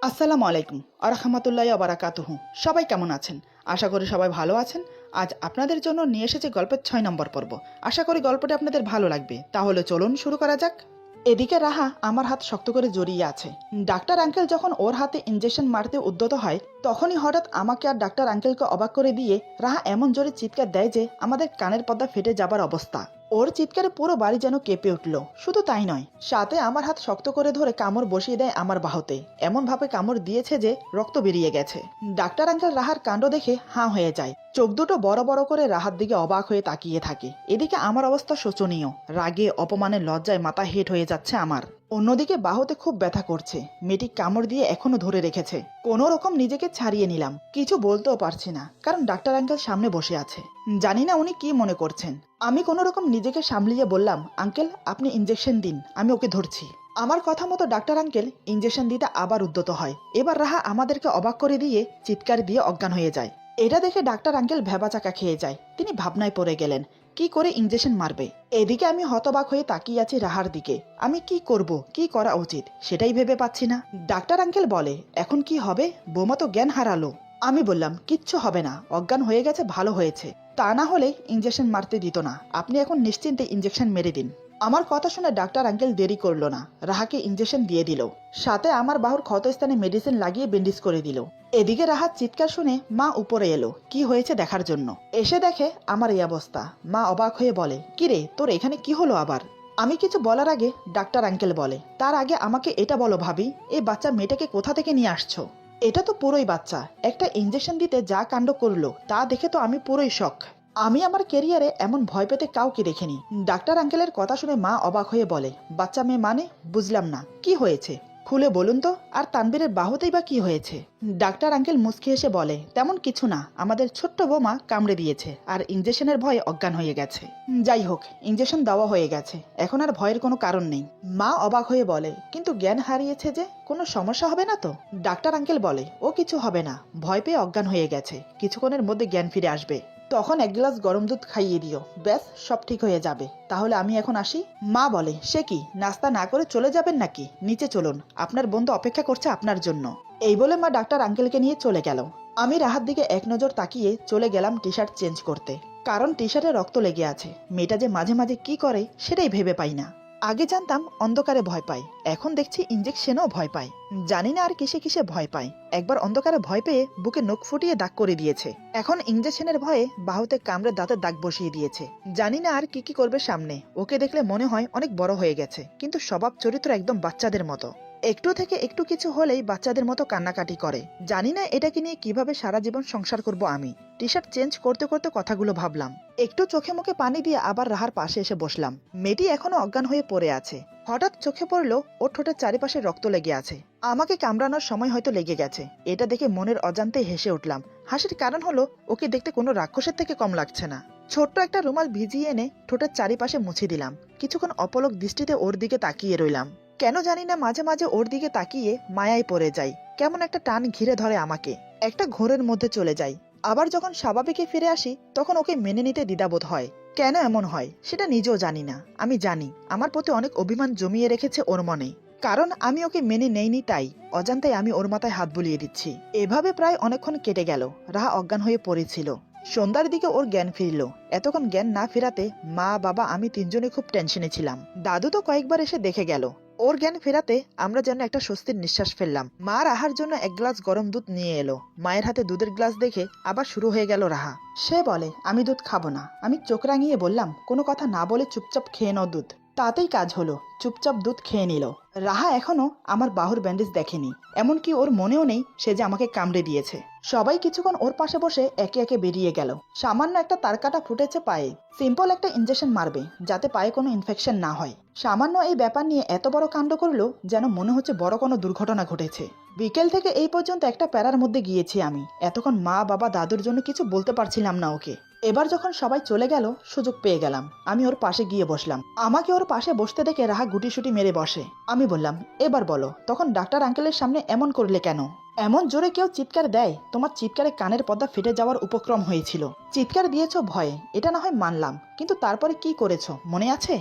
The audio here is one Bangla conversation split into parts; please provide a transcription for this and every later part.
আসসালামু আলাইকুম আরহামাতুল্লাহি ওয়া বারাকাতুহু। সবাই কেমন আছেন? আশা করি সবাই ভালো আছেন। আজ আপনাদের জন্য নিয়ে এসেছি গল্পের ৬ নম্বর পর্ব। আশা করি গল্পটি আপনাদের ভালো লাগবে। তাহলে চলুন শুরু করা যাক। এদিকে রাহা আমার হাত শক্ত করে জড়িয়ে আছে। ডাক্তার আঙ্কেল যখন ওর হাতে ইনজেকশন মারতে উদ্যত হয়, তখনই হঠাৎ আমাকে আর ডাক্তার আঙ্কেলকে অবাক করে দিয়ে রাহা এমন জোরে চিৎকার দেয় যে আমাদের কানের পর্দা ফেটে যাবার অবস্থা। ওর চিৎকারে পুরো বাড়ি যেন কেঁপে উঠল। শুধু তাই নয়, সাথে আমার হাত শক্ত করে ধরে কামড় বসিয়ে দেয় আমার বাহুতে। এমন ভাবে কামড় দিয়েছে যে রক্ত বেরিয়ে গেছে। ডাক্তার আঙ্কেল রাহার কাণ্ড দেখে হাঁ হয়ে যায়। চোখ দুটো বড় বড় করে রাহার দিকে অবাক হয়ে তাকিয়ে থাকে। এদিকে আমার অবস্থা শোচনীয়। রাগে, অপমানে, লজ্জায় মাথা হেট হয়ে যাচ্ছে আমার। অন্যদিকে বাহুতে খুব ব্যথা করছে। মেয়েটি কামড় দিয়ে এখনো ধরে রেখেছে। কোনো রকম নিজেকে ছাড়িয়ে নিলাম। কিছু বলতেও পারছি না, কারণ ডাক্তার আঙ্কেল সামনে বসে আছে। জানি না উনি কি মনে করছেন। আমি কোনো রকম নিজেকে সামলিয়ে বললাম, আঙ্কেল আপনি ইনজেকশন দিন, আমি ওকে ধরছি। আমার কথা মতো ডাক্তার আঙ্কেল ইনজেকশন দিতে আবার উদ্যত হয়। এবার রাহা আমাদেরকে অবাক করে দিয়ে চিৎকার দিয়ে অজ্ঞান হয়ে যায়। এটা দেখে ডাক্তার আঙ্কেল ভেবাচাকা খেয়ে যায়। তিনি ভাবনায় পড়ে গেলেন, কি করে ইনজেকশন মারবে। এদিকে আমি হতবাক হয়ে তাকিয়ে আছি রাহার দিকে। আমি কি করব, কি করা উচিত সেটাই ভেবে পাচ্ছি না। ডাক্তার আঙ্কেল বলে, এখন কি হবে? বৌমা তো জ্ঞান হারালো। আমি বললাম, কিচ্ছু হবে না, অজ্ঞান হয়ে গেছে, ভালো হয়েছে। তা না হলে ইনজেকশন মারতে দিত না। আপনি এখন নিশ্চিন্তে ইনজেকশন মেরে দিন। আমার কথা শুনে ডাক্তার আঙ্কেল দেরি করলো না, রাহাকে ইনজেকশন দিয়ে দিল। সাথে আমার বাহুর ক্ষতস্থানে মেডিসিন লাগিয়ে ব্যান্ডেজ করে দিল। এদিকে রাহার চিৎকার শুনে মা উপরে এলো কি হয়েছে দেখার জন্য। এসে দেখে আমার এই অবস্থা। মা অবাক হয়ে বলে, কিরে তোর এখানে কি হলো আবার? আমি কিছু বলার আগে ডাক্তার আঙ্কেল বলে, তার আগে আমাকে এটা বলো ভাবি, এই বাচ্চা মেয়েটাকে কোথা থেকে নিয়ে আসছো? এটা তো পুরোই বাচ্চা। একটা ইনজেকশন দিতে যা কাণ্ড করলো তা দেখে তো আমি পুরোই শক। আমি আমার ক্যারিয়ারে এমন ভয় পেতে কাউকে দেখিনি। ডাক্তার আঙ্কেলের কথা শুনে মা অবাক হয়ে বলে, বাচ্চা মেয়ে মানে? বুঝলাম না, কি হয়েছে খুলে বলুন তো। আর তানবীরের বাহুতেই বা কি হয়েছে? ডাক্তার আঙ্কেল মুচকি এসে বলে, তেমন কিছু না, আমাদের ছোট্ট বৌমা কামড়ে দিয়েছে আর ইনজেকশনের ভয়ে অজ্ঞান হয়ে গেছে। যাই হোক, ইনজেকশন দেওয়া হয়ে গেছে, এখন আর ভয়ের কোনো কারণ নেই। মা অবাক হয়ে বলে, কিন্তু জ্ঞান হারিয়েছে যে, কোনো সমস্যা হবে না তো? ডাক্তার আঙ্কেল বলে, ও কিছু হবে না, ভয় পেয়ে অজ্ঞান হয়ে গেছে, কিছুক্ষণের মধ্যে জ্ঞান ফিরে আসবে। তখন এক গ্লাস গরম দুধ খাইয়ে দিও, ব্যাস সব ঠিক হয়ে যাবে। তাহলে আমি এখন আসি। মা বলে, সে কি, নাস্তা না করে চলে যাবেন নাকি? নিচে চলুন, আপনার বন্ধু অপেক্ষা করছে আপনার জন্য। এই বলে মা ডাক্তার আঙ্কেলকে নিয়ে চলে গেল। আমি রাহার দিকে এক নজর তাকিয়ে চলে গেলাম টি শার্ট চেঞ্জ করতে, কারণ টি শার্টে রক্ত লেগে আছে। মেয়েটা যে মাঝে মাঝে কি করে সেটাই ভেবে পাই না। আগে জানতাম অন্ধকারে ভয় পায়, এখন দেখছি ইনজেকশনও ভয় পায়। জানি না আর কিসে কিসে ভয় পায়। একবার অন্ধকারে ভয় পেয়ে বুকে নখ ফুটিয়ে দাগ করে দিয়েছে, এখন ইনজেকশনের ভয়ে বাহুতে কামড়ে দাঁতের দাগ বসিয়ে দিয়েছে। জানি না আর কি কি করবে সামনে। ওকে দেখলে মনে হয় অনেক বড় হয়ে গেছে, কিন্তু স্বভাব চরিত্র একদম বাচ্চাদের মতো। একটু থেকে একটু কিছু হলেই বাচ্চাদের মতো কান্নাকাটি করে। জানি না এটাকে নিয়ে কিভাবে সারা জীবন সংসার করব আমি। টি শার্ট চেঞ্জ করতে করতে কথাগুলো ভাবলাম। একটু চোখে মুখে পানি দিয়ে আবার রাহার পাশে এসে বসলাম। মেয়েটি এখনো অজ্ঞান হয়ে পড়ে আছে। হঠাৎ চোখে পড়লো ওর ঠোঁটের চারিপাশে রক্ত লেগে আছে। আমাকে কামড়ানোর সময় হয়তো লেগে গেছে। এটা দেখে মনের অজান্তে হেসে উঠলাম। হাসির কারণ হলো ওকে দেখতে কোনো রাক্ষসের থেকে কম লাগছে না। ছোট্ট একটা রুমাল ভিজিয়ে এনে ঠোঁটের চারিপাশে মুছে দিলাম। কিছুক্ষণ অপলক দৃষ্টিতে ওর দিকে তাকিয়ে রইলাম। কেন জানি না মাঝে মাঝে ওর দিকে তাকিয়ে মায়ায় পড়ে যাই। কেমন একটা টান ঘিরে ধরে আমাকে, একটা ঘোরের মধ্যে চলে যাই। আবার যখন স্বাভাবিকে ফিরে আসি তখন ওকে মেনে নিতে দ্বিধাবোধ হয়। কেন এমন হয় সেটা নিজেও জানি না। আমি জানি আমার প্রতি অনেক অভিমান জমিয়ে রেখেছে ওর মনে, কারণ আমি ওকে মেনে নেইনি, তাই অজান্তায় আমি ওর মাথায় হাত বুলিয়ে দিচ্ছি। এভাবে প্রায় অনেকক্ষণ কেটে গেল। রাহা অজ্ঞান হয়ে পড়েছিল। সন্ধ্যার দিকে ওর জ্ঞান ফিরল। এতক্ষণ জ্ঞান না ফেরাতে মা, বাবা, আমি তিনজনে খুব টেনশনে ছিলাম। দাদু তো কয়েকবার এসে দেখে গেল। ওর জ্ঞান ফেরাতে আমরা যেন একটা স্বস্তির নিঃশ্বাস ফেললাম। মা রাহার জন্য এক গ্লাস গরম দুধ নিয়ে এলো। মায়ের হাতে দুধের গ্লাস দেখে আবার শুরু হয়ে গেল রাহা। সে বলে, আমি দুধ খাবো না। আমি চোখ রাঙিয়ে বললাম, কোনো কথা না বলে চুপচাপ খেয়ে নাও দুধ। তাতেই কাজ হলো, চুপচাপ দুধ খেয়ে নিল। রাহা এখনো আমার বাহুর ব্যান্ডেজ দেখেনি, এমনকি ওর মনেও নেই সে যে আমাকে কামড়ে দিয়েছে। সবাই কিছুক্ষণ ওর পাশে বসে একে একে বেরিয়ে গেল। সামান্য একটা তারকাটা ফুটেছে পায়ে, সিম্পল একটা ইনজেকশন মারবে যাতে পায়ে কোনো ইনফেকশন না হয়। সামান্য এই ব্যাপার নিয়ে এত বড় কাণ্ড করলো যেন মনে হচ্ছে বড় কোনো দুর্ঘটনা ঘটেছে। বিকেল থেকে এই পর্যন্ত একটা প্যারার মধ্যে গিয়েছি আমি। এতক্ষণ মা, বাবা, দাদুর জন্য কিছু বলতে পারছিলাম না ওকে। এবার যখন সবাই চলে গেল সুযোগ পেয়ে গেলাম। আমি ওর পাশে গিয়ে বসলাম। আমাকে ওর পাশে বসতে দেখে রাহা গুটিসুটি মেরে বসে। আমি বললাম, এবার বলো, তখন ডাক্তার আঙ্কেলের সামনে এমন করলে কেন? এমন জোরে কেউ চিৎকার দেয়? তোমার চিৎকারে কানের পর্দা ফেটে যাওয়ার উপক্রম হয়েছিল। চিৎকার দিয়েছো ভয়ে, এটা না হয় মানলাম, কিন্তু তারপরে কি করেছো মনে আছে?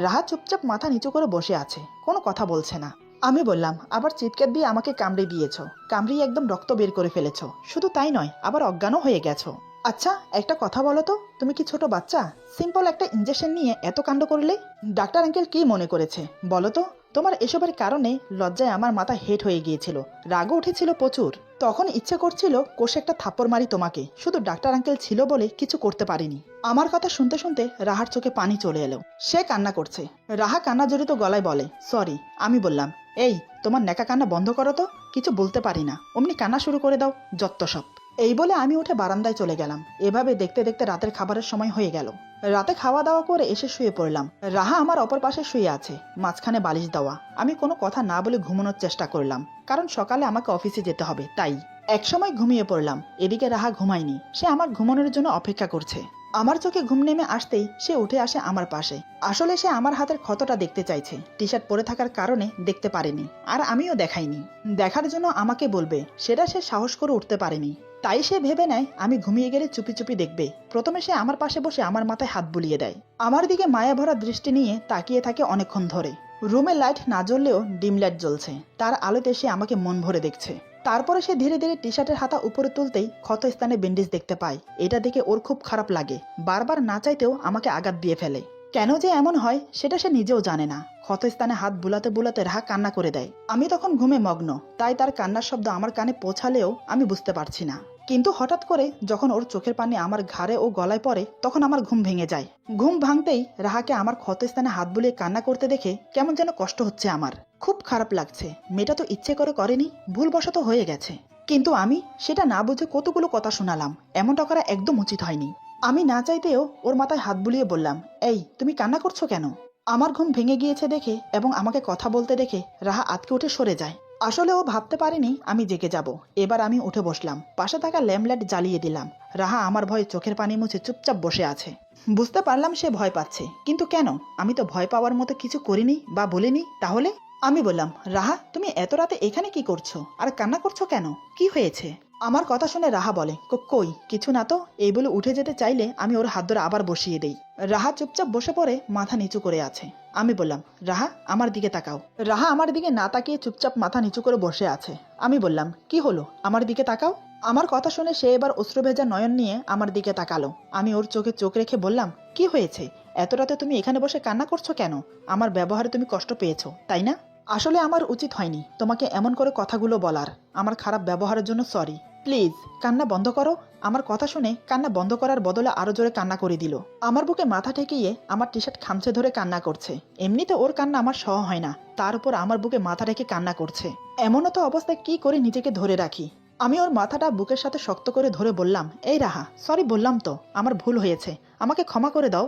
রাহা চুপচাপ মাথা নিচু করে বসে আছে, কোনো কথা বলছে না। আমি বললাম, আবার চিৎকার দিয়ে আমাকে কামড়ে দিয়েছো, কামড়িয়ে একদম রক্ত বের করে ফেলেছো। শুধু তাই নয়, আবার অজ্ঞানও হয়ে গেছো। আচ্ছা, একটা কথা বলো তো, তুমি কি ছোট বাচ্চা? সিম্পল একটা ইনজেকশন নিয়ে এত কাণ্ড করলে। ডাক্তার আঙ্কেল কি মনে করেছে বলো তো? তোমার এসবের কারণে লজ্জায় আমার মাথা হেট হয়ে গিয়েছিল, রাগও উঠেছিল প্রচুর। তখন ইচ্ছে করছিল কষে একটা থাপ্পড় মারি তোমাকে, শুধু ডাক্তার আঙ্কেল ছিল বলে কিছু করতে পারিনি। আমার কথা শুনতে শুনতে রাহার চোখে পানি চলে এলো। সে কান্না করছে। রাহা কান্না জড়িত গলায় বলে, সরি। আমি বললাম, এই তোমার নেকা কান্না বন্ধ করো তো, কিছু বলতে পারি না, অমনি কান্না শুরু করে দাও, যত্ত সব। এই বলে আমি উঠে বারান্দায় চলে গেলাম। এভাবে দেখতে দেখতে রাতের খাবারের সময় হয়ে গেল। রাতে খাওয়া দাওয়া করে এসে শুয়ে পড়লাম। রাহা আমার অপর পাশে শুয়ে আছে, মাঝখানে বালিশ দেওয়া। আমি কোনো কথা না বলে ঘুমানোর চেষ্টা করলাম, কারণ সকালে আমাকে অফিসে যেতে হবে তাই। একসময় ঘুমিয়ে পড়লাম। এদিকে রাহা ঘুমায়নি, সে আমার ঘুমানোর জন্য অপেক্ষা করছে। আমার চোখে ঘুম নেমে আসতেই সে উঠে আসে আমার পাশে। আসলে সে আমার হাতের ক্ষতটা দেখতে চাইছে, টি শার্ট পরে থাকার কারণে দেখতে পারেনি, আর আমিও দেখাইনি। দেখার জন্য আমাকে বলবে, সেটা সে সাহস করে উঠতে পারেনি। তাই সে ভেবে নেয় আমি ঘুমিয়ে গেলে চুপি চুপি দেখবে। প্রথমে সে আমার পাশে বসে আমার মাথায় হাত বুলিয়ে দেয়, আমার দিকে মায়া ভরা দৃষ্টি নিয়ে তাকিয়ে থাকে অনেকক্ষণ ধরে। রুমে লাইট না জ্বললেও ডিম লাইট জ্বলছে, তার আলোতে সে আমাকে মন ভরে দেখছে। তারপরে সে ধীরে ধীরে টি শার্টের হাতা উপরে তুলতেই ক্ষত স্থানে ব্যান্ডেজ দেখতে পায়। এটা দেখে ওর খুব খারাপ লাগে, বারবার না চাইতেও আমাকে আঘাত দিয়ে ফেলে। কেন যে এমন হয় সেটা সে নিজেও জানে না। ক্ষত স্থানে হাত বুলাতে বুলাতে রাহা কান্না করে দেয়। আমি তখন ঘুমে মগ্ন, তাই তার কান্নার শব্দ আমার কানে পৌঁছালেও আমি বুঝতে পারছি না। কিন্তু হঠাৎ করে যখন ওর চোখের পানি আমার ঘাড়ে ও গলায় পড়ে, তখন আমার ঘুম ভেঙে যায়। ঘুম ভাঙতেই রাহাকে আমার ক্ষত স্থানে হাত বুলিয়ে কান্না করতে দেখে কেমন যেন কষ্ট হচ্ছে আমার। খুব খারাপ লাগছে। মেয়েটা তো ইচ্ছে করে করেনি, ভুলবশত হয়ে গেছে। কিন্তু আমি সেটা না বুঝে কতগুলো কথা শোনালাম। এমনটা করা একদম উচিত হয়নি। আমি না চাইতেও ওর মাথায় হাত বুলিয়ে বললাম, এই তুমি কান্না করছো কেন? আমার ঘুম ভেঙে গিয়েছে দেখে এবং আমাকে কথা বলতে দেখে রাহা আতকে উঠে সরে যায়। আসলে ও ভাবতে পারেনি আমি জেগে যাব। এবার আমি উঠে বসলাম, পাশে থাকা ল্যাম্পলাইট জ্বালিয়ে দিলাম। রাহা আমার ভয়ে চোখের পানি মুছে চুপচাপ বসে আছে। বুঝতে পারলাম সে ভয় পাচ্ছে, কিন্তু কেন? আমি তো ভয় পাওয়ার মতো কিছু করিনি বা বলিনি। তাহলে আমি বললাম, রাহা তুমি এত রাতে এখানে কি করছো, আর কান্না করছো কেন? কি হয়েছে? আমার কথা শুনে রাহা বলে, কই কিছু না তো। এই বলে উঠে যেতে চাইলে আমি ওর হাত ধরে আবার বসিয়ে দেই। রাহা চুপচাপ বসে পড়ে মাথা নিচু করে আছে। আমি বললাম, রাহা আমার দিকে তাকাও। রাহা আমার দিকে না তাকিয়ে চুপচাপ মাথা নিচু করে বসে আছে। আমি বললাম, কি হলো, আমার দিকে তাকাও। আমার কথা শুনে সে এবার অশ্রুভেজা নয়ন নিয়ে আমার দিকে তাকালো। আমি ওর চোখে চোখ রেখে বললাম, কি হয়েছে? এত রাতে তুমি এখানে বসে কান্না করছো কেন? আমার ব্যবহারে তুমি কষ্ট পেয়েছো তাই না? আসলে আমার উচিত হয়নি তোমাকে এমন করে কথাগুলো বলার। আমার খারাপ ব্যবহারের জন্য সরি। প্লিজ কান্না বন্ধ করো। আমার কথা শুনে কান্না বন্ধ করার বদলে আরো জোরে কান্না করে দিল। আমার বুকে মাথা ঠেকিয়ে আমার টি শার্ট খামচে ধরে কান্না করছে। এমনিতে ওর কান্না আমার সহ হয় না, তার উপর আমার বুকে মাথা রেখে কান্না করছে। এমনও তো অবস্থায় কি করে নিজেকে ধরে রাখি। আমি ওর মাথাটা বুকের সাথে শক্ত করে ধরে বললাম, এই রাহা, সরি বললাম তো, আমার ভুল হয়েছে, আমাকে ক্ষমা করে দাও।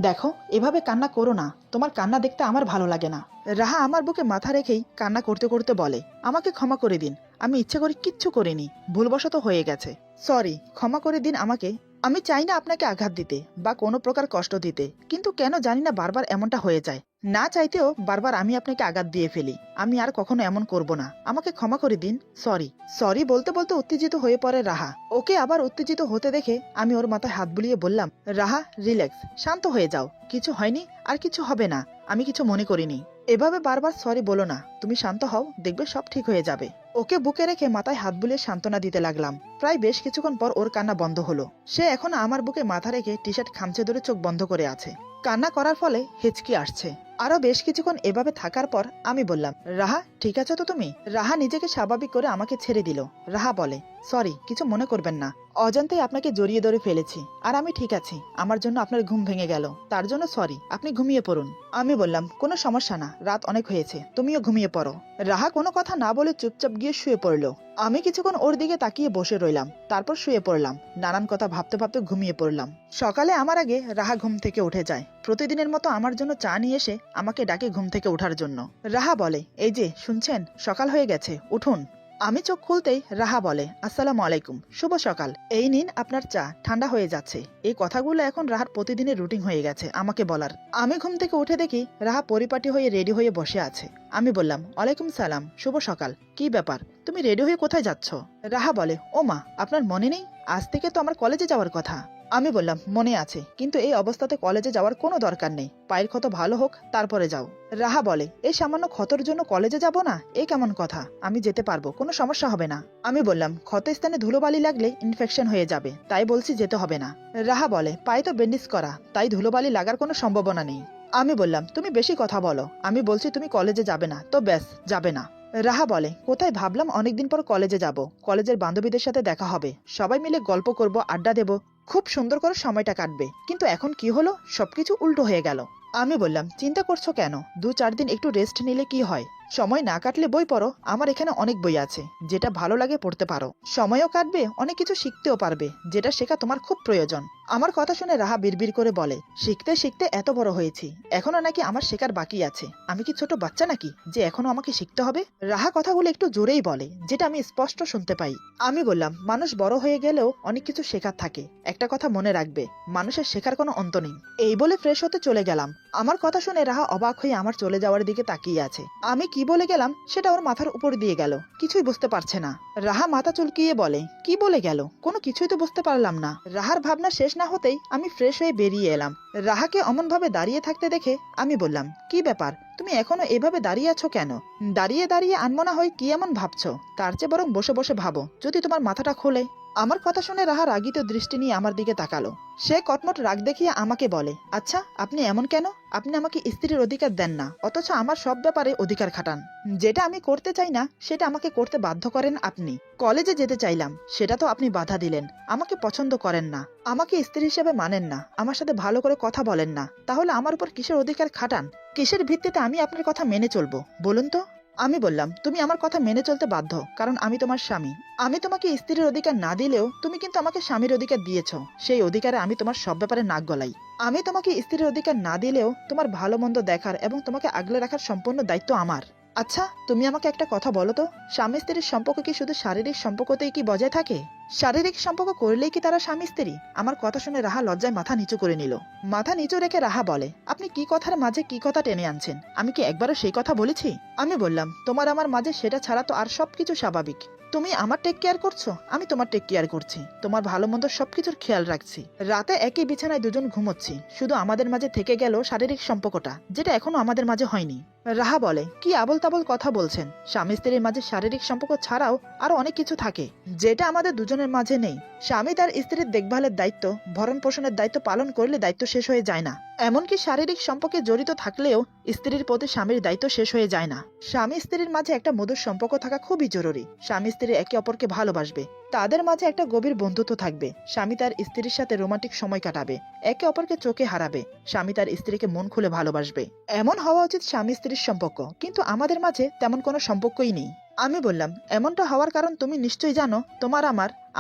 দেখো এভাবে কান্না করো না, তোমার কান্না দেখতে আমার ভালো লাগে না। রাহা আমার বুকে মাথা রেখেই কান্না করতে করতে বলে, আমাকে ক্ষমা করে দিন, আমি ইচ্ছে করে কিচ্ছু করিনি, ভুলবশত হয়ে গেছে। সরি, ক্ষমা করে দিন আমাকে। আমি চাই না আপনাকে আঘাত দিতে বা কোনো প্রকার কষ্ট দিতে, কিন্তু কেন জানি না বারবার এমনটা হয়ে যায়। না চাইতেও বারবার আমি আপনাকে আঘাত দিয়ে ফেলি। আমি আর কখনো এমন করব না, আমাকে ক্ষমা করে দিন। সরি। সরি বলতে বলতে উত্তেজিত হয়ে পড়ে রাহা। ওকে আবার উত্তেজিত হতে দেখে আমি ওর মাথায় হাত বুলিয়ে বললাম, রাহা রিল্যাক্স, শান্ত হয়ে যাও, কিছু হয়নি, আর কিছু হবে না, আমি কিছু মনে করিনি। এভাবে বারবার সরি বলো না, তুমি শান্ত হও, দেখবে সব ঠিক হয়ে যাবে। ওকে বুকে রেখে মাথায় হাত বুলিয়ে সান্ত্বনা দিতে লাগলাম। প্রায় বেশ কিছুক্ষণ পর ওর কান্না বন্ধ হলো। সে এখন আমার বুকে মাথা রেখে টি শার্ট খামচে ধরে চোখ বন্ধ করে আছে। কান্না করার ফলে হেঁচকি আসছে। আরো বেশ কিছুক্ষণ এভাবে থাকার পর আমি বললাম, রাহা ঠিক আছে তো তুমি? রাহা নিজেকে স্বাভাবিক করে আমাকে ছেড়ে দিল। রাহা বলে, সরি, কিছু মনে করবেন না, অজান্তেই আপনাকে জড়িয়ে ধরে ফেলেছি, আর আমি ঠিক আছি। আমার জন্য আপনার ঘুম ভেঙে গেল, তার জন্য সরি, আপনি ঘুমিয়ে পড়ুন। আমি বললাম, কোনো সমস্যা না, রাত অনেক হয়েছে, তুমিও ঘুমিয়ে পড়ো। রাহা কোনো কথা না বলে চুপচাপ গিয়ে শুয়ে পড়লো। আমি কিছুক্ষণ ওর দিকে তাকিয়ে বসে রইলাম, তারপর শুয়ে পড়লাম। নানান কথা ভাবতে ভাবতে ঘুমিয়ে পড়লাম। সকালে আমার আগে রাহা ঘুম থেকে উঠে যায়। প্রতিদিনের মতো আমার জন্য চা নিয়ে এসে আমাকে ডাকে ঘুম থেকে ওঠার জন্য। রাহা বলে, এই যে শুনছেন, সকাল হয়ে গেছে, উঠুন। আমি চোখ খুলতেই রাহা বলে, আসসালামু আলাইকুম, শুভ সকাল, এই নিন আপনার চা, ঠান্ডা হয়ে যাচ্ছে। এই কথাগুলো এখন রাহার প্রতিদিনের রুটিন হয়ে গেছে আমাকে বলার। আমি ঘুম থেকে উঠে দেখি রাহা পরিপাটি হয়ে রেডি হয়ে বসে আছে। আমি বললাম, ওয়ালাইকুম সালাম, শুভ সকাল, কি ব্যাপার, তুমি রেডি হয়ে কোথায় যাচ্ছ? রাহা বলে, ও মা, আপনার মনে নেই, আজ থেকে তো আমার কলেজে যাওয়ার কথা। আমি বললাম, মনে আছে, কিন্তু এই অবস্থাতে কলেজে যাওয়ার কোনো দরকার নেই। পায়ের ক্ষত ভালো হোক, তারপরে যাও। রাহা বলে, এই সামান্য ক্ষতর জন্য কলেজে যাব না? এই কেমন কথা? আমি যেতে পারবো, কোনো সমস্যা হবে না। আমি বললাম, ক্ষত স্থানে ধুলোবালি লাগলে ইনফেকশন হয়ে যাবে, তাই বলছি যেতে হবে না। রাহা বলে, পায়ে তো ব্যান্ডেজ করা, তাই ধুলোবালি লাগার কোনো সম্ভাবনা নেই। আমি বললাম, তুমি বেশি কথা বলো, আমি বলছি তুমি কলেজে যাবে না তো ব্যাস, যাবে না। রাহা বলে, কোথায়, ভাবলাম অনেকদিন পর কলেজে যাব, কলেজের বান্ধবীদের সাথে দেখা হবে, সবাই মিলে গল্প করব, আড্ডা দেব, খুব সুন্দর করে সময়টা কাটবে, কিন্তু এখন কি হলো, সবকিছু উল্টো হয়ে গেল। আমি বললাম, চিন্তা করছো কেন? 2-4 দিন একটু রেস্ট নিলে কি হয়? সময় না কাটলে বই পড়ো, আমার এখানে অনেক বই আছে, যেটা ভালো লাগে পড়তে পারো, সময়ও কাটবে, অনেক কিছু শিখতেও পারবে, যেটা শেখা তোমার খুব প্রয়োজন। আমার কথা শুনে রাহা বিড়বিড় করে বলে, শিখতে শিখতে এত বড় হয়েছি, এখনো নাকি আমার শেখার বাকি আছে? আমি কি ছোট বাচ্চা নাকি যে এখনো আমাকে শিখতে হবে? রাহা কথাগুলো একটু জোরেই বলে, যেটা আমি স্পষ্ট শুনতে পাই। আমি বললাম, মানুষ বড় হয়ে গেলেও অনেক কিছু শেখার থাকে, একটা কথা মনে রাখবে, মানুষের শেখার কোনো অন্ত নেই। এই বলে ফ্রেশ হতে চলে গেলাম। আমার কথা শুনে রাহা অবাক হয়ে আমার চলে যাওয়ার দিকে তাকিয়ে আছে। আমি কি বলে গেলাম সেটা ওর মাথার উপর দিয়ে গেল, কিছুই বুঝতে পারছে না। রাহা মাথা চুলকিয়ে বলে, কি বলে গেল? কোনো কিছুই তো বুঝতে পারলাম না। রাহার ভাবনা শেষ না হতেই আমি ফ্রেশ হয়ে বেরিয়ে এলাম। রাহাকে অমন ভাবে দাঁড়িয়ে থাকতে দেখে আমি বললাম, কি ব্যাপার, তুমি এখনো এভাবে দাঁড়িয়ে আছো কেন? দাঁড়িয়ে দাঁড়িয়ে আনমনা হয়ে কি এমন ভাবছো? তার চেয়ে বরং বসে বসে ভাবো, যদি তোমার মাথাটা খোলে। আমার কথা শুনে রাহা রাগিত দৃষ্টি নিয়ে আমার দিকে তাকালো। সে কটমট রাগ দেখিয়ে আমাকে বলে, আচ্ছা আপনি এমন কেন? আপনি আমাকে স্ত্রীর অধিকার দেন না, অথচ আমার সব ব্যাপারে অধিকার খাটান। যেটা আমি করতে চাই না সেটা আমাকে করতে বাধ্য করেন আপনি। কলেজে যেতে চাইলাম, সেটা তো আপনি বাধা দিলেন। আমাকে পছন্দ করেন না, আমাকে স্ত্রী হিসেবে মানেন না, আমার সাথে ভালো করে কথা বলেন না, তাহলে আমার উপর কিসের অধিকার খাটান? কিসের ভিত্তিতে আমি আপনার কথা মেনে চলবো বলুন তো? আমি বললাম, তুমি আমার কথা মেনে চলতে বাধ্য, কারণ আমি তোমার স্বামী। আমি তোমাকে স্ত্রীর অধিকার না দিলেও তুমি কিন্তু আমাকে স্বামীর অধিকার দিয়েছ, সেই অধিকারে আমি তোমার সব ব্যাপারে নাক গলাই। আমি তোমাকে স্ত্রীর অধিকার না দিলেও তোমার ভালো মন্দ দেখার এবং তোমাকে আগলে রাখার সম্পূর্ণ দায়িত্ব আমার। আচ্ছা তুমি আমাকে একটা কথা বলো তো, স্বামী স্ত্রীর সম্পর্ক কি শুধু শারীরিক সম্পর্কতেই কি বজায় থাকে? শারীরিক সম্পর্ক করলেই কি তারা স্বামী স্ত্রী? আমার কথা শুনে রাহা লজ্জায় মাথা নিচু করে নিল। মাথা নিচু রেখে রাহা বলে, আপনি কি কথার মাঝে কি কথা টেনে আনছেন? আমি কি একবারও সেই কথা বলেছি? আমি বললাম, তোমার আমার মাঝে সেটা ছাড়া তো আর সবকিছু স্বাভাবিক। তুমি আমার টেক কেয়ার করছো, আমি তোমার টেক কেয়ার করছি, তোমার ভালো মন্দ সবকিছুর খেয়াল রাখছি। রাতে একই বিছানায় দুজন ঘুমোচ্ছি, শুধু আমাদের মাঝে থেকে গেল শারীরিক সম্পর্কটা, যেটা এখনো আমাদের মাঝে হয়নি। রাহা বলে, কি আবল তাবল কথা বলছেন? স্বামী স্ত্রীর মাঝে শারীরিক সম্পর্ক ছাড়াও আরো অনেক কিছু থাকে, যেটা আমাদের দুজনের মাঝে নেই। স্বামী তার স্ত্রীর দেখভালের দায়িত্ব, ভরণ পোষণের দায়িত্ব পালন করলে দায়িত্ব শেষ হয়ে যায় না। এমনকি শারীরিক সম্পর্কে জড়িত থাকলেও স্ত্রীর প্রতি স্বামীর দায়িত্ব শেষ হয়ে যায় না। স্বামী স্ত্রীর মাঝে একটা মধুর সম্পর্ক থাকা খুবই জরুরি। স্বামী স্ত্রী একে অপরকে ভালোবাসবে, তাদের মাঝে একটা গভীর বন্ধুত্ব থাকবে। স্বামী তার স্ত্রীর সাথে রোমান্টিক সময় কাটাবে, একে অপরকে চোখে হারাবে। স্বামী তার স্ত্রীকে মন খুলে ভালোবাসবে। এমন হওয়া উচিত স্বামী স্ত্রীর সম্পর্ক, কিন্তু আমাদের মাঝে তেমন কোনো সম্পর্কই নেই। আমি বললাম, এমনটা হওয়ার কারণ তুমি নিশ্চয়ই জানো। তোমার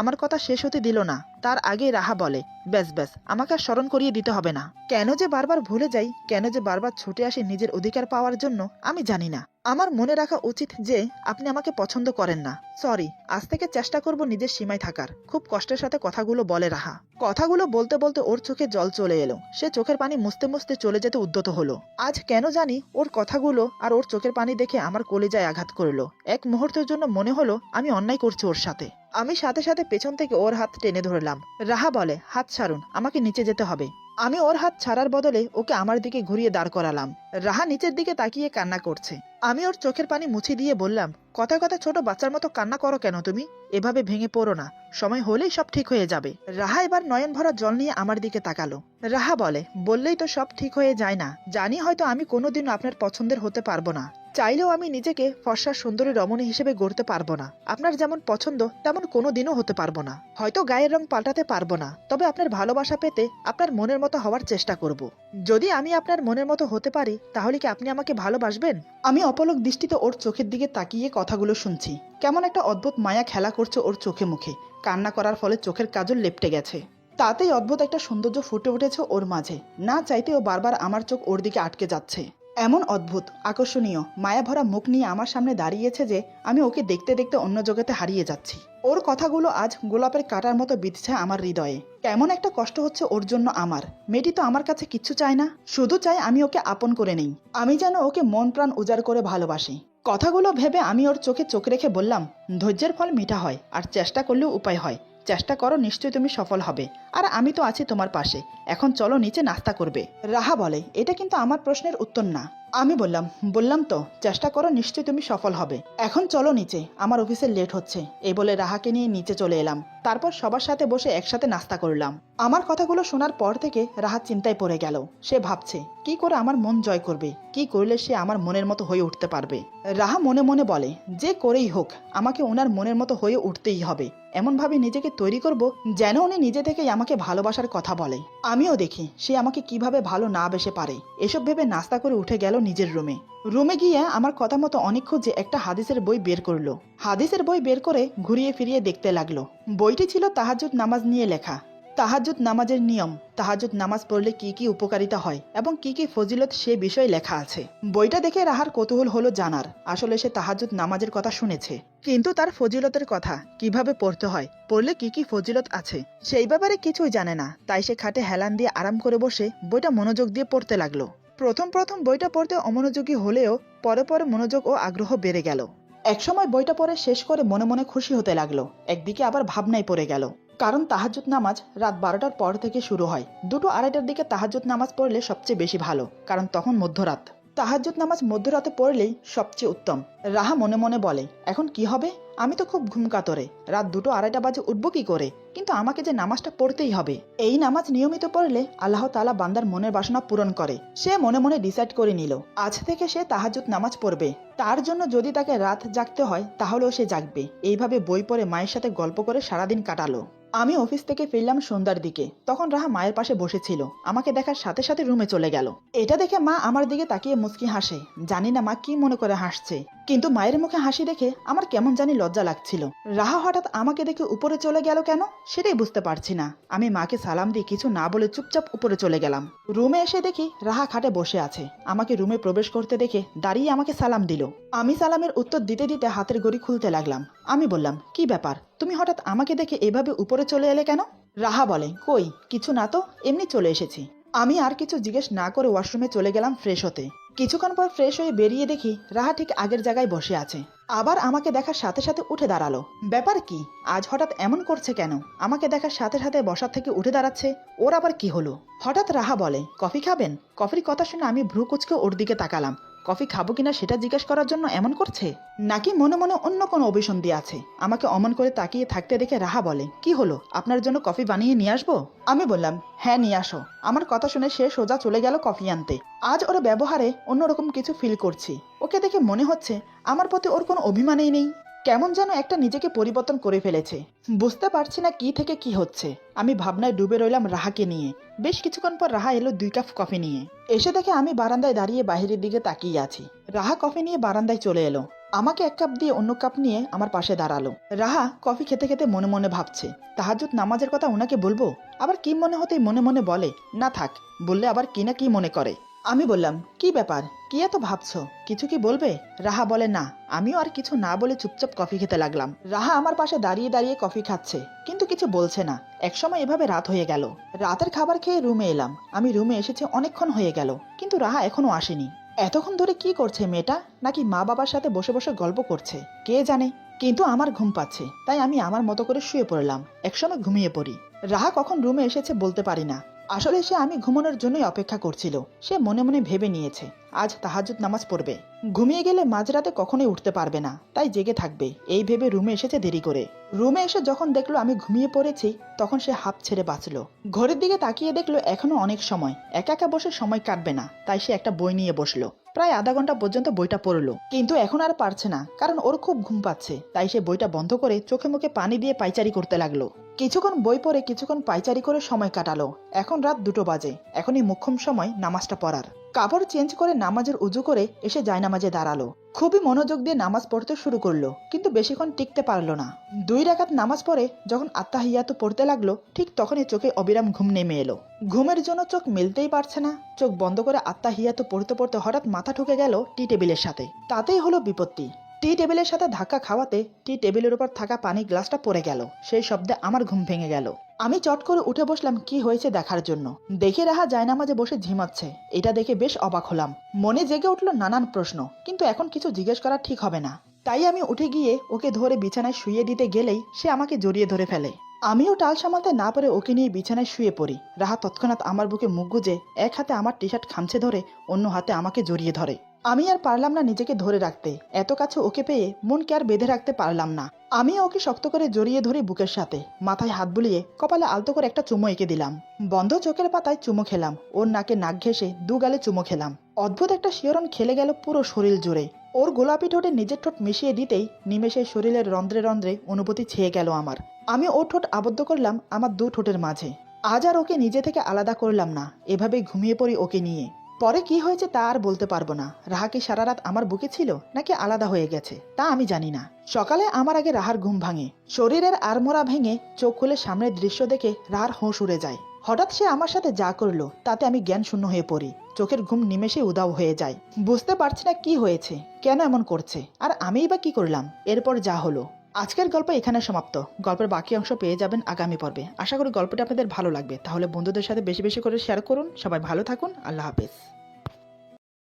আমার কথা শেষ হতে দিল না, তার আগে রাহা বলে, ব্যাস ব্যাস, আমাকে আর স্মরণ করিয়ে দিতে হবে না। কেন যে বারবার ভুলে যাই, কেন যে বারবার ছুটে আসি নিজের অধিকার পাওয়ার জন্য, আমি জানি না। আমার মনে রাখা উচিত যে আপনি আমাকে পছন্দ করেন না। সরি, আজ থেকে চেষ্টা করব নিজের সীমায় থাকার। খুব কষ্টের সাথে কথাগুলো বলে রাহা। কথাগুলো বলতে বলতে ওর চোখে জল চলে এলো। সে চোখের পানি মুছতে মুছতে চলে যেতে উদ্যত হলো। আজ কেন জানি ওর কথাগুলো আর ওর চোখের পানি দেখে আমার কলিজায় আঘাত করলো। এক মুহূর্তের জন্য মনে হলো আমি অন্যায় করছি ওর সাথে। আমি সাথে সাথে পেছন থেকে ওর হাত টেনে ধরলাম। রাহা বলে, হাত ছাড়ুন, আমাকে নিচে যেতে হবে। আমি ওর হাত ছাড়ার বদলে ওকে আমার দিকে ঘুরিয়ে দাঁড় করালাম। রাহা নিচের দিকে তাকিয়ে কান্না করছে। আমি ওর চোখের পানি মুছে দিয়ে বললাম, কথায় কথা ছোট বাচ্চার মতো কান্না করো কেন তুমি? এভাবে ভেঙে পড়ো না, সময় হলেই সব ঠিক হয়ে যাবে। রাহা এবার নয়ন ভরা জল নিয়ে আমার দিকে তাকালো। রাহা বলে, বললেই তো সব ঠিক হয়ে যায় না। জানি হয়তো আমি কোনোদিনও আপনার পছন্দের হতে পারবো না, চাইলেও আমি নিজেকে ফর্সা সুন্দরী রমণী হিসেবে গড়তে পারবো না। আপনার যেমন পছন্দ তেমন কোনোদিনও হতে পারবো না। হয়তো গায়ের রং পাল্টাতে পারবো না, তবে আপনার ভালোবাসা পেতে আপনার মনের মতো হওয়ার চেষ্টা করব। যদি আমি আপনার মনের মতো হতে পারি, তাহলে কি আপনি আমাকে ভালোবাসবেন? আমি অপলক দৃষ্টিতে ওর চোখের দিকে তাকিয়ে কথাগুলো শুনছি। কেমন একটা অদ্ভুত মায়া খেলা করছে ওর চোখে মুখে। কান্না করার ফলে চোখের কাজল লেপটে গেছে, তাতেই অদ্ভুত একটা সৌন্দর্য ফুটে উঠেছে ওর মাঝে। না চাইতেও বারবার আমার চোখ ওর দিকে আটকে যাচ্ছে। এমন অদ্ভুত আকর্ষণীয় মায়া ভরা মুখ নিয়ে আমার সামনে দাঁড়িয়েছে যে আমি ওকে দেখতে দেখতে অন্য জগতে হারিয়ে যাচ্ছি। ওর কথাগুলো আজ গোলাপের কাঁটার মতো বিঁধছে আমার হৃদয়ে। কেমন একটা কষ্ট হচ্ছে ওর জন্য আমার। মেয়েটি তো আমার কাছে কিচ্ছু চায় না, শুধু চায় আমি ওকে আপন করে নেই। আমি যেন ওকে মন প্রাণ উজাড় করে ভালোবাসি। কথাগুলো ভেবে আমি ওর চোখে চোখ রেখে বললাম, ধৈর্যের ফল মিঠা হয়, আর চেষ্টা করলেও উপায় হয়। চেষ্টা করো, নিশ্চয়ই তুমি সফল হবে। আর আমি তো আছি তোমার পাশে। এখন চলো নিচে নাস্তা করবে। রাহা বলে, এটা কিন্তু আমার প্রশ্নের উত্তর না। আমি বললাম তো চেষ্টা করো, নিশ্চয়ই তুমি সফল হবে। এখন চলো নিচে, আমার অফিসে লেট হচ্ছে। এই বলে রাহাকে নিয়ে নিচে চলে এলাম। তারপর সবার সাথে বসে একসাথে নাস্তা করলাম। আমার কথাগুলো শোনার পর থেকে রাহা চিন্তায় পড়ে গেল। সে ভাবছে কি করে আমার মন জয় করবে, কি করলে সে আমার মনের মতো হয়ে উঠতে পারবে। রাহা মনে মনে বলে, যে করেই হোক আমাকে ওনার মনের মতো হয়ে উঠতেই হবে। এমনভাবে নিজেকে তৈরি করব যেন উনি নিজে থেকেই আমাকে ভালোবাসার কথা বলে। আমিও দেখি সে আমাকে কিভাবে ভালো না বেসে পারে। এসব ভেবে নাস্তা করে উঠে গেল নিজের রুমে গিয়ে আমার কথা মতো অনেক খুঁজে একটা হাদিসের বই বের করলো। হাদিসের বই বের করে ঘুরিয়ে ফিরিয়ে দেখতে লাগলো। বইটি ছিল তাহাজ্জুদ নামাজ নিয়ে লেখা। তাহাজ্জুদ নামাজের নিয়ম, তাহাজ্জুদ নামাজ পড়লে কি কি উপকারিতা হয় এবং কি কি ফজিলত সে বিষয়ে লেখা আছে। বইটা দেখে রাহার কৌতূহল হলো জানার। আসলে সে তাহাজ্জুদ নামাজের কথা শুনেছে, কিন্তু তার ফজিলতের কথা, কিভাবে পড়তে হয়, পড়লে কি কি ফজিলত আছে সেই ব্যাপারে কিছুই জানে না। তাই সে খাটে হেলান দিয়ে আরাম করে বসে বইটা মনোযোগ দিয়ে পড়তে লাগলো। প্রথম বইটা পড়তে অমনোযোগী হলেও পরে পরে মনোযোগ ও আগ্রহ বেড়ে গেল। একসময় বইটা পড়ে শেষ করে মনে মনে খুশি হতে লাগলো। একদিকে আবার ভাবনায় পড়ে গেল, কারণ তাহাজ্জুদ নামাজ রাত 12টার পর থেকে শুরু হয়। 2-2:30টার দিকে তাহাজ্জুদ নামাজ পড়লে সবচেয়ে বেশি ভালো, কারণ তখন মধ্যরাত। তাহাজ্জুদ নামাজ মধ্যরাতে পড়লেই সবচেয়ে উত্তম। রাহা মনে মনে বলে, এখন কি হবে? আমি তো খুব ঘুমকাতরে, রাত 2-2:30 বাজে উঠবো কি করে? কিন্তু আমাকে যে নামাজটা পড়তেই হবে। এই নামাজ নিয়মিত পড়লে আল্লাহ তাআলা বান্দার মনের বাসনা পূরণ করে। সে মনে মনে ডিসাইড করে নিল, আজ থেকে সে তাহাজ্জুদ নামাজ পড়বে। তার জন্য যদি তাকে রাত জাগতে হয় তাহলেও সে জাগবে। এইভাবে বই পড়ে মায়ের সাথে গল্প করে সারাদিন কাটালো। আমি অফিস থেকে ফিরলাম সন্ধ্যার দিকে। তখন রাহা মায়ের পাশে বসেছিল। আমাকে দেখার সাথে সাথে রুমে চলে গেল। এটা দেখে মা আমার দিকে তাকিয়ে মুচকি হাসে। জানি না মা কি মনে করে হাসছে, কিন্তু মায়ের মুখে হাসি দেখে আমার কেমন জানি লজ্জা লাগছিল। রাহা হঠাৎ আমাকে দেখে উপরে চলে গেল কেন, সেটাই বুঝতে পারছি না। আমি মাকে সালাম দিয়ে কিছু না বলে চুপচাপ উপরে চলে গেলাম। রুমে এসে দেখি রাহা খাটে বসে আছে। আমাকে রুমে প্রবেশ করতে দেখে দাঁড়িয়ে আমাকে সালাম দিল। আমি সালামের উত্তর দিতে দিতে হাতের ঘড়ি খুলতে লাগলাম। আমি বললাম, কি ব্যাপার, তুমি হঠাৎ আমাকে দেখে এভাবে উপরে চলে এলে কেন? রাহা বলে, কই কিছু না তো, এমনি চলে এসেছি। আমি আর কিছু জিজ্ঞেস না করে ওয়াশরুমে চলে গেলাম ফ্রেশ হতে। কিছুক্ষণ পর ফ্রেশ হয়ে বেরিয়ে দেখি রাহা ঠিক আগের জায়গায় বসে আছে। আবার আমাকে দেখার সাথে সাথে উঠে দাঁড়ালো। ব্যাপার কি, আজ হঠাৎ এমন করছে কেন? আমাকে দেখার সাথে সাথে বসার থেকে উঠে দাঁড়াচ্ছে, ওর আবার কি হলো? হঠাৎ রাহা বলে, কফি খাবেন? কফির কথা শুনে আমি ভ্রু কুঁচকে ওর দিকে তাকালাম। কফি খাবো কিনা সেটা জিজ্ঞেস করার জন্য এমন করছে, নাকি মনে মনে অন্য কোনো অভিসন্ধি আছে? আমাকে অমন করে তাকিয়ে থাকতে দেখে রাহা বলে, কি হলো, আপনার জন্য কফি বানিয়ে নিয়ে আসবো? আমি বললাম, হ্যাঁ নিয়ে আসো। আমার কথা শুনে সে সোজা চলে গেল কফি আনতে। আজ ওর ব্যবহারে অন্যরকম কিছু ফিল করছি। ওকে দেখে মনে হচ্ছে আমার প্রতি ওর কোনো অভিমানই নেই। কেমন যেন একটা নিজেকে পরিবর্তন করে ফেলেছে। বুঝতে পারছি না কি থেকে কি হচ্ছে। আমি ভাবনায় ডুবে রইলাম রাহাকে নিয়ে। বেশ কিছুক্ষণ পর রাহা এলো 2 কাপ কফি নিয়ে। এসে দেখে আমি বারান্দায় দাঁড়িয়ে বাইরের দিকে তাকিয়ে আছি। রাহা কফি নিয়ে বারান্দায় চলে এলো। আমাকে 1 কাপ দিয়ে অন্য কাপ নিয়ে আমার পাশে দাঁড়ালো। রাহা কফি খেতে খেতে মনে মনে ভাবছে, তাহাজ্জুদ নামাজের কথা ওনাকে বলবো? আবার কি মনে হতেই মনে মনে বলে, না থাক, বললে আবার কি না কি মনে করে। আমি বললাম, কি ব্যাপার, কি এত ভাবছো, কিছু কি বলবে? রাহা বলে, না। আমিও আর কিছু না বলে চুপচাপ কফি খেতে লাগলাম। রাহা আমার পাশে দাঁড়িয়ে দাঁড়িয়ে কফি খাচ্ছে, কিন্তু কিছু বলছে না। একসময় এভাবে রাত হয়ে গেল। রাতের খাবার খেয়ে রুমে এলাম। আমি রুমে এসেছি অনেকক্ষণ হয়ে গেল, কিন্তু রাহা এখনো আসেনি। এতক্ষণ ধরে কি করছে মেয়েটা? নাকি মা বাবার সাথে বসে বসে গল্প করছে, কে জানে। কিন্তু আমার ঘুম পাচ্ছে, তাই আমি আমার মতো করে শুয়ে পড়লাম। একসময় ঘুমিয়ে পড়ি। রাহা কখন রুমে এসেছে বলতে পারি না। আসলে সে আমি ঘুমানোর জন্যই অপেক্ষা করছিল। সে মনে মনে ভেবে নিয়েছে আজ তাহাজ্জুদ নামাজ পড়বে। ঘুমিয়ে গেলে মাঝরাতে কখনোই উঠতে পারবে না, তাই জেগে থাকবে, এই ভেবে রুমে এসেছে দেরি করে। রুমে এসে যখন দেখলো আমি ঘুমিয়ে পড়েছি, তখন সে হাঁপ ছেড়ে বাঁচলো। ঘড়ির দিকে তাকিয়ে দেখলো এখনো অনেক সময়, একা একা বসে সময় কাটবে না, তাই সে একটা বই নিয়ে বসলো। প্রায় আধা ঘন্টা পর্যন্ত বইটা পড়লো, কিন্তু এখন আর পারছে না, কারণ ওর খুব ঘুম পাচ্ছে। তাই সে বইটা বন্ধ করে চোখে মুখে পানি দিয়ে পায়চারি করতে লাগলো। কিছুক্ষণ বই পড়ে কিছুক্ষণ পায়চারি করে সময় কাটালো। এখন রাত 2টো বাজে। এখনই মুখ্যম সময় নামাজটা পড়ার। কাপড় চেঞ্জ করে নামাজের উজু করে এসে জায়নামাজে দাঁড়ালো। খুবই মনোযোগ দিয়ে নামাজ পড়তে শুরু করলো, কিন্তু বেশিক্ষণ টিকতে পারলো না। 2 রাকাত নামাজ পড়ে যখন আত্তাহিয়াতু পড়তে লাগলো, ঠিক তখনই চোখে অবিরাম ঘুম নেমে এলো। ঘুমের জন্য চোখ মেলতেই পারছে না। চোখ বন্ধ করে আত্তাহিয়াতু পড়তে পড়তে হঠাৎ মাথা ঠুকে গেল টি টেবিলের সাথে। তাতেই হলো বিপত্তি। টি টেবিলের সাথে ধাক্কা খাওয়াতে টি টেবিলের উপর থাকা পানি গ্লাসটা পড়ে গেল। সেই শব্দে আমার ঘুম ভেঙে গেল। আমি চট করে উঠে বসলাম কি হয়েছে দেখার জন্য। দেখে রাহা জায়নামাজে বসে ঝিমাচ্ছে। এটা দেখে বেশ অবাক হলাম। মনে জেগে উঠলো নানান প্রশ্ন, কিন্তু এখন কিছু জিজ্ঞেস করা ঠিক হবে না, তাই আমি উঠে গিয়ে ওকে ধরে বিছানায় শুইয়ে দিতে গেলেই সে আমাকে জড়িয়ে ধরে ফেলে। আমিও টাল সামালতে না পারে ওকে নিয়ে বিছানায় শুয়ে পড়ি। রাহা তৎক্ষণাৎ আমার বুকে মুখ গুজে এক হাতে আমার টি শার্ট খামছে ধরে অন্য হাতে আমাকে জড়িয়ে ধরে। আমি আর পারলাম না নিজেকে ধরে রাখতে। এত কাছে ওকে পেয়ে মনকে আর বেঁধে রাখতে পারলাম না। আমি ওকে শক্ত করে জড়িয়ে ধরি বুকের সাথে, মাথায় হাত বুলিয়ে কপালে আলতো করে একটা চুমো এঁকে দিলাম। বন্ধ চোখের পাতায় চুমো খেলাম, ওর নাকে নাক ঘেঁষে দু গালে চুমো খেলাম। অদ্ভুত একটা শিহরণ খেলে গেল পুরো শরীর জুড়ে। ওর গোলাপি ঠোঁটে নিজের ঠোঁট মিশিয়ে দিতেই নিমেষে শরীরের রন্ধ্রে রন্ধ্রে অনুভূতি ছেয়ে গেল আমার। আমি ওর ঠোঁট আবদ্ধ করলাম আমার দু ঠোঁটের মাঝে। আজ আর ওকে নিজে থেকে আলাদা করলাম না, এভাবেই ঘুমিয়ে পড়ি ওকে নিয়ে। পরে কি হয়েছে তা আর বলতে পারবো না। রাহা কি সারা রাত আমার বুকে ছিল নাকি আলাদা হয়ে গেছে তা আমি জানি না। সকালে আমার আগে রাহার ঘুম ভাঙে। শরীরের আড়মোড়া ভেঙে চোখ খুলে সামনের দৃশ্য দেখে রাহার হোঁশ উড়ে যায়। হঠাৎ সে আমার সাথে যা করলো তাতে আমি জ্ঞান শূন্য হয়ে পড়ি। চোখের ঘুম নিমেষে উধাও হয়ে যায়। বুঝতে পারছি না কি হয়েছে, কেন এমন করছে, আর আমিই বা কি করলাম। এরপর যা হলো। আজকের গল্প এখানে সমাপ্ত। গল্পের বাকি অংশ পেয়ে যাবেন আগামী পর্বে। আশা করি গল্পটা আপনাদের ভালো লাগবে। তাহলে বন্ধুদের সাথে বেশি বেশি করে শেয়ার করুন। সবাই ভালো থাকুন। আল্লাহ হাফেজ।